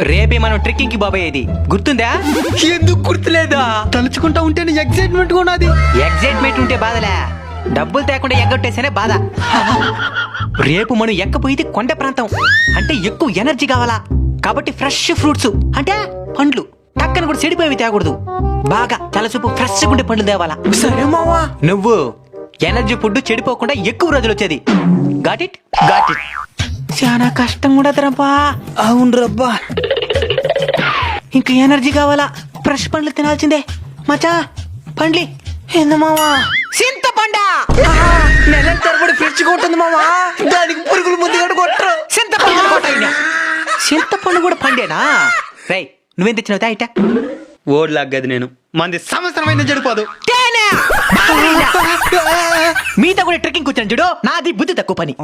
రేపే మనం ట్రెక్కింగ్ కి బాబాయేది గుర్తుందా? ఎందుకు గుర్తులేదా? తలుచుకుంటా ఉంటేనే ఎక్సైట్మెంట్ గా ఉన్నది. ఎగ్జైట్మెంట్ ఉంటే బాధలే, డబ్బులు తేకుండా ఎగ్గొట్టేసేనే బాధ. రేపు మనం ఎక్కపోయేది కొండ ప్రాంతం, అంటే ఎక్కువ ఎనర్జీ కావాలా. కాబట్టి ఫ్రెష్ ఫ్రూట్స్ అంటే పండ్లు, టక్కన కూడా చెడిపోయి తేకూడదు. బాగా తలచూపు ఫ్రెష్ ఉండే పండ్లు తేవాలా. సరే మావా. నువ్వు ఎనర్జీ ఫుడ్ చెడిపోకుండా ఎక్కువ రోజులు వచ్చేది. Got it? చాలా కష్టం కూడా తరపా. అవును రబ్బా. ఇంకా ఎనర్జీ కావాలా, ఫ్రెష్ పండ్లు తినాల్సిందే. మచా పండ్లి ఏంది మావా? చింతపండ. నెల తరబడి ఫ్రెష్ కొట్టుంది మావా. దానికి పురుగులు ముందు కొట్టరు. చింతపండు కూడా పండేనా? రై నువ్వేం తెచ్చినావు ఇట? ఓడ్లాగది నేను మంది సంవత్సరమైన చెడిపోదు. మీతో కూడా ట్రెక్కింగ్ వచ్చాను చూడు, నాది బుద్ధి తక్కువ పని.